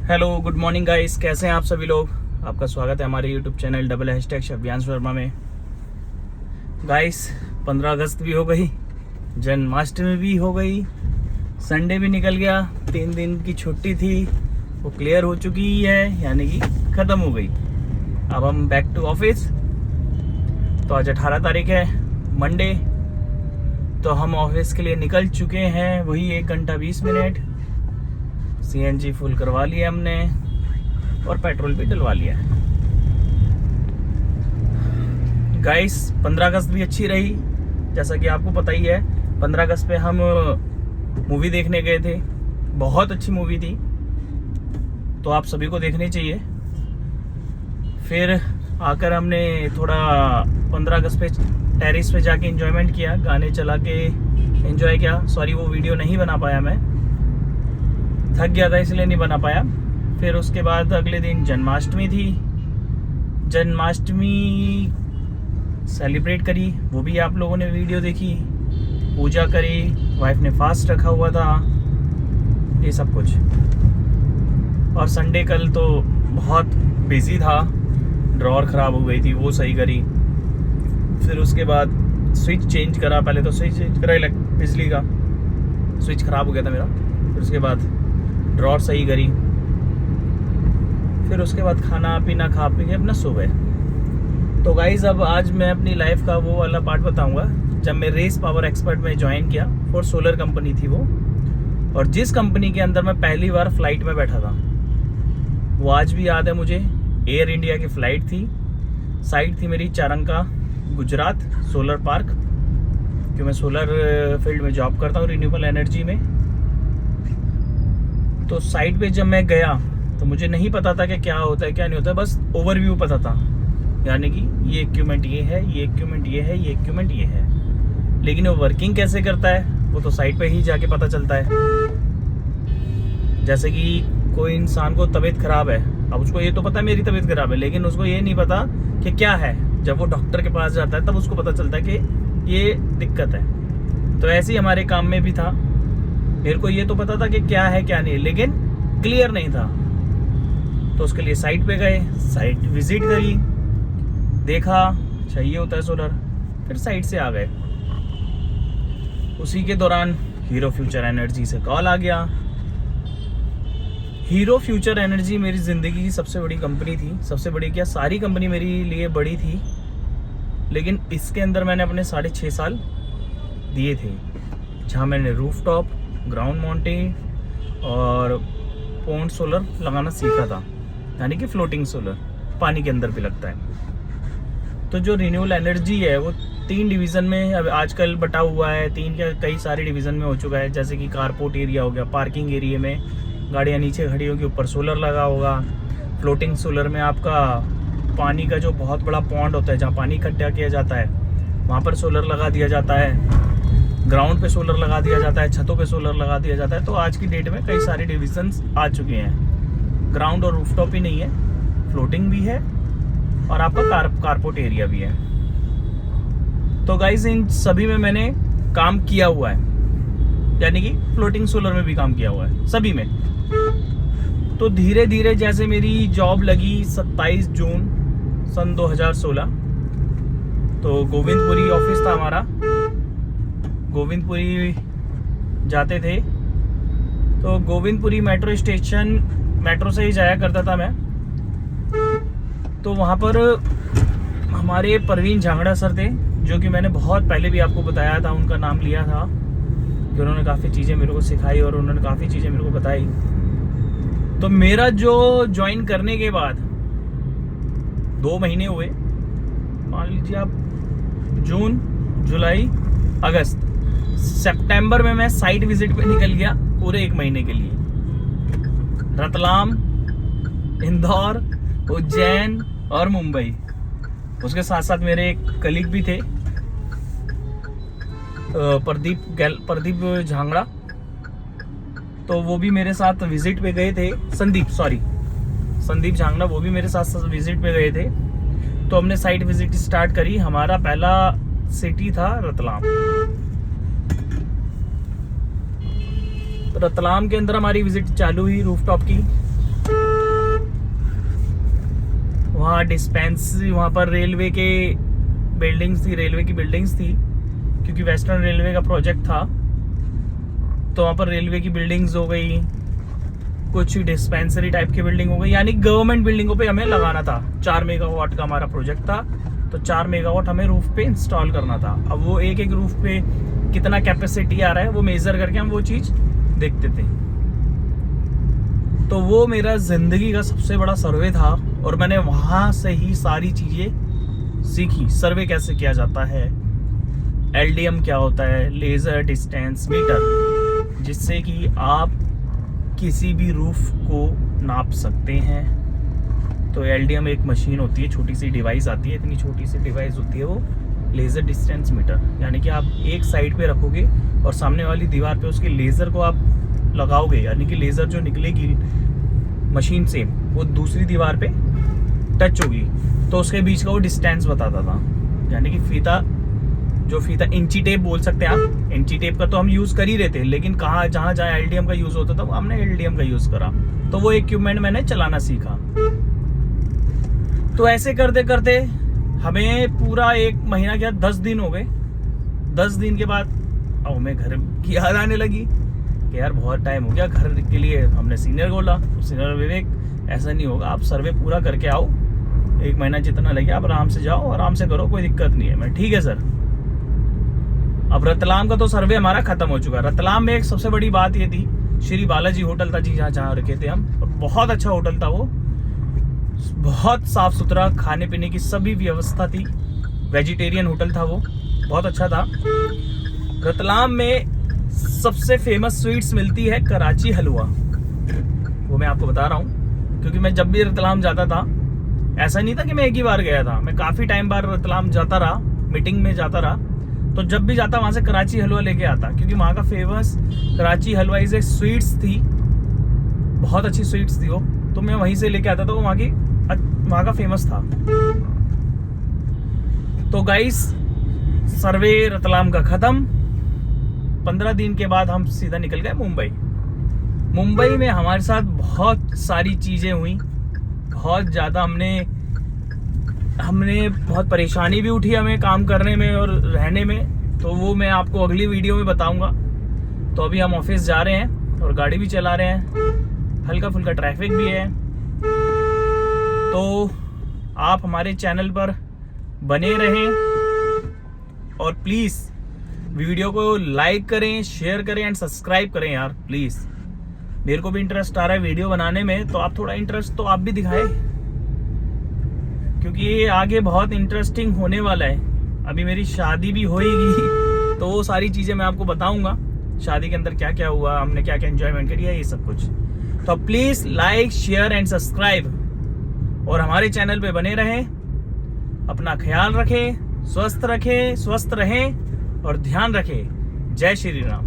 Hello good morning guys, कैसे हैं आप सभी लोग। आपका स्वागत है हमारे यूट्यूब चैनल #शव्यांश वर्मा में। गाइस 15 अगस्त भी हो गई, जन्माष्टमी भी हो गई, संडे भी निकल गया। 3 दिन की छुट्टी थी वो क्लियर हो चुकी है, यानी कि ख़त्म हो गई। अब हम बैक टू ऑफिस। तो आज 18 तारीख है, मंडे। तो हम ऑफिस के लिए निकल चुके हैं, वही 1 घंटा 20 मिनट। सीएनजी फुल करवा लिया हमने और पेट्रोल भी डलवा लिया है। गाइस 15 अगस्त भी अच्छी रही, जैसा कि आपको पता ही है। 15 अगस्त पे हम मूवी देखने गए थे, बहुत अच्छी मूवी थी, तो आप सभी को देखनी चाहिए। फिर आकर हमने थोड़ा 15 अगस्त पे टेरिस पे जाके एंजॉयमेंट किया, गाने चला के एंजॉय किया। सॉरी वो वीडियो नहीं बना पाया, मैं थक गया था इसलिए नहीं बना पाया। फिर उसके बाद अगले दिन जन्माष्टमी थी, जन्माष्टमी सेलिब्रेट करी, वो भी आप लोगों ने वीडियो देखी। पूजा करी, वाइफ ने फास्ट रखा हुआ था, ये सब कुछ। और संडे कल तो बहुत बिजी था, ड्रॉअर ख़राब हो गई थी, वो सही करी। फिर उसके बाद स्विच चेंज करा, पहले तो स्विच चेंज करा बिजली का, स्विच ख़राब हो गया था मेरा। फिर उसके बाद ड्रॉअर सही करी। फिर उसके बाद खाना पीना खा पी के अपना सो गए। तो गाइज अब आज मैं अपनी लाइफ का वो वाला पार्ट बताऊंगा जब मैं रेस पावर एक्सपर्ट में ज्वाइन किया। फॉर सोलर कंपनी थी वो, और जिस कंपनी के अंदर मैं पहली बार फ्लाइट में बैठा था वो आज भी याद है मुझे। एयर इंडिया की फ्लाइट थी, साइट थी मेरी चारंका गुजरात सोलर पार्क, क्योंकि मैं सोलर फील्ड में जॉब करता हूँ, रिन्यूएबल एनर्जी में। तो साइट पे जब मैं गया तो मुझे नहीं पता था कि क्या होता है क्या नहीं होता है, बस ओवरव्यू पता था, यानी कि ये इक्विपमेंट ये है, ये इक्विपमेंट ये है, ये इक्विपमेंट ये है। लेकिन वो वर्किंग कैसे करता है वो तो साइट पे ही जाके पता चलता है। जैसे कि कोई इंसान को तबीयत खराब है, अब उसको ये तो पता है मेरी तबीयत खराब है, लेकिन उसको ये नहीं पता कि क्या है। जब वो डॉक्टर के पास जाता है तब उसको पता चलता है कि ये दिक्कत है। तो ऐसे ही हमारे काम में भी था, मेरे को ये तो पता था कि क्या है क्या नहीं, लेकिन क्लियर नहीं था। तो उसके लिए साइट पे गए, साइट विजिट करी, देखा चाहिए होता है सोलर, फिर साइट से आ गए। उसी के दौरान हीरो फ्यूचर एनर्जी से कॉल आ गया। हीरो फ्यूचर एनर्जी मेरी ज़िंदगी की सबसे बड़ी कंपनी थी। सबसे बड़ी क्या, सारी कंपनी मेरे लिए बड़ी थी, लेकिन इसके अंदर मैंने अपने 6.5 साल दिए थे, जहाँ मैंने रूफटॉप, ग्राउंड माउंटेड और पॉन्ड सोलर लगाना सीखा था, यानी कि फ्लोटिंग सोलर पानी के अंदर भी लगता है। तो जो रिन्यूएबल एनर्जी है वो 3 डिवीज़न में अब आजकल बटा हुआ है, 3 या कई सारे डिवीज़न में हो चुका है। जैसे कि कारपोर्ट एरिया हो गया, पार्किंग एरिया में गाड़ियाँ नीचे खड़ी होगी, ऊपर सोलर लगा होगा। फ्लोटिंग सोलर में आपका पानी का जो बहुत बड़ा पॉन्ड होता है, जहाँ पानी इकट्ठा किया जाता है, वहाँ पर सोलर लगा दिया जाता है। ग्राउंड पे सोलर लगा दिया जाता है, छतों पे सोलर लगा दिया जाता है। तो आज की डेट में कई सारे डिविजन्स आ चुके हैं। ग्राउंड और रूफटॉप ही नहीं है, फ्लोटिंग भी है और आपका कारपोर्ट एरिया भी है। तो गाइस इन सभी में मैंने काम किया हुआ है, यानी कि फ्लोटिंग सोलर में भी काम किया हुआ है, सभी में। तो धीरे धीरे जैसे मेरी जॉब लगी 27 जून सन 2016, तो गोविंदपुरी ऑफिस था हमारा, गोविंदपुरी जाते थे। तो गोविंदपुरी मेट्रो स्टेशन, मेट्रो से ही जाया करता था मैं। तो वहाँ पर हमारे परवीन झांगड़ा सर थे, जो कि मैंने बहुत पहले भी आपको बताया था, उनका नाम लिया था कि उन्होंने काफ़ी चीज़ें मेरे को सिखाई और उन्होंने काफ़ी चीज़ें मेरे को बताई। तो मेरा जो ज्वाइन करने के बाद 2 महीने हुए, मान लीजिए आप, जून, जुलाई, अगस्त, सितंबर में मैं साइट विजिट पे निकल गया पूरे 1 महीने के लिए। रतलाम, इंदौर, उज्जैन और मुंबई। उसके साथ साथ मेरे एक कलीग भी थे, प्रदीप झांगड़ा, तो वो भी मेरे साथ विजिट पे गए थे। संदीप झांगड़ा, वो भी मेरे साथ विजिट पे गए थे। तो हमने साइट विजिट स्टार्ट करी। हमारा पहला सिटी था रतलाम। रतलाम के अंदर हमारी विजिट चालू हुई रूफटॉप की। वहाँ डिस्पेंसरी, वहाँ पर रेलवे के बिल्डिंग्स थी, रेलवे की बिल्डिंग्स थी, क्योंकि वेस्टर्न रेलवे का प्रोजेक्ट था। तो वहाँ पर रेलवे की बिल्डिंग्स हो गई, कुछ डिस्पेंसरी टाइप की बिल्डिंग हो गई, यानी गवर्नमेंट बिल्डिंगों पे हमें लगाना था। 4 मेगावाट का हमारा प्रोजेक्ट था, तो 4 मेगावाट हमें रूफ पे इंस्टॉल करना था। अब वो एक एक रूफ पे कितना कैपेसिटी आ रहा है वो मेजर करके हम वो चीज़ देखते थे। तो वो मेरा ज़िंदगी का सबसे बड़ा सर्वे था, और मैंने वहाँ से ही सारी चीज़ें सीखी। सर्वे कैसे किया जाता है, LDM क्या होता है, लेज़र डिस्टेंस मीटर, जिससे कि आप किसी भी रूफ को नाप सकते हैं। तो LDM एक मशीन होती है, छोटी सी डिवाइस आती है, इतनी छोटी सी डिवाइस होती है वो लेज़र डिस्टेंस मीटर। यानी कि आप एक साइड पे रखोगे और सामने वाली दीवार पे उसके लेज़र को आप लगाओगे, यानी कि लेज़र जो निकलेगी मशीन से वो दूसरी दीवार पे टच होगी, तो उसके बीच का वो डिस्टेंस बताता था। यानी कि फीता, जो फीता इंची टेप बोल सकते हैं आप। इंची टेप का तो हम यूज़ कर ही रहे थे, लेकिन कहाँ जहाँ जहाँ LDM का यूज़ होता था वो हमने LDM का यूज़ करा। तो वो इक्विपमेंट मैंने चलाना सीखा। तो ऐसे करते करते हमें पूरा 1 महीना क्या 10 दिन हो गए। 10 दिन के बाद अब हमें घर की याद आने लगी कि यार बहुत टाइम हो गया घर के लिए। हमने सीनियर बोला, सीनियर विवेक ऐसा नहीं होगा, आप सर्वे पूरा करके आओ, 1 महीना जितना लगे आप आराम से जाओ, आराम से करो, कोई दिक्कत नहीं है। मैं ठीक है सर। अब रतलाम का तो सर्वे हमारा खत्म हो चुका। रतलाम में एक सबसे बड़ी बात ये थी, श्री बालाजी होटल था जी, जहाँ रखे थे हम। बहुत अच्छा होटल था वो, बहुत साफ सुथरा, खाने पीने की सभी व्यवस्था थी, वेजिटेरियन होटल था वो, बहुत अच्छा था। रतलाम में सबसे फेमस स्वीट्स मिलती है कराची हलवा, वो मैं आपको बता रहा हूँ, क्योंकि मैं जब भी रतलाम जाता था, ऐसा नहीं था कि मैं एक ही बार गया था, मैं काफ़ी टाइम बाद रतलाम जाता रहा, मीटिंग में जाता रहा। तो जब भी जाता वहाँ से कराची हलवा लेके आता, क्योंकि वहाँ का फेमस कराची हलवा इज एक स्वीट्स थी, बहुत अच्छी स्वीट्स थी वो। तो मैं वहीं से लेके आता था, वो वहाँ का फेमस था। तो गाइस, सर्वे रतलाम का खत्म। 15 दिन के बाद हम सीधा निकल गए मुंबई। मुंबई में हमारे साथ बहुत सारी चीज़ें हुई, बहुत ज़्यादा हमने बहुत परेशानी भी उठी हमें काम करने में और रहने में। तो वो मैं आपको अगली वीडियो में बताऊंगा। तो अभी हम ऑफिस जा रहे हैं और गाड़ी भी चला रहे हैं, हल्का फुल्का ट्रैफिक भी है। तो आप हमारे चैनल पर बने रहें और प्लीज़ वीडियो को लाइक करें, शेयर करें एंड सब्सक्राइब करें यार प्लीज़। मेरे को भी इंटरेस्ट आ रहा है वीडियो बनाने में, तो आप थोड़ा इंटरेस्ट तो आप भी दिखाएं, क्योंकि ये आगे बहुत इंटरेस्टिंग होने वाला है। अभी मेरी शादी भी होएगी, तो वो सारी चीज़ें मैं आपको बताऊंगा, शादी के अंदर क्या क्या हुआ, हमने क्या क्या एंजॉयमेंट करी है, ये सब कुछ। तो please like, share and subscribe और हमारे चैनल पे बने रहें। अपना ख्याल रखें, स्वस्थ रहें और ध्यान रखें। जय श्री राम।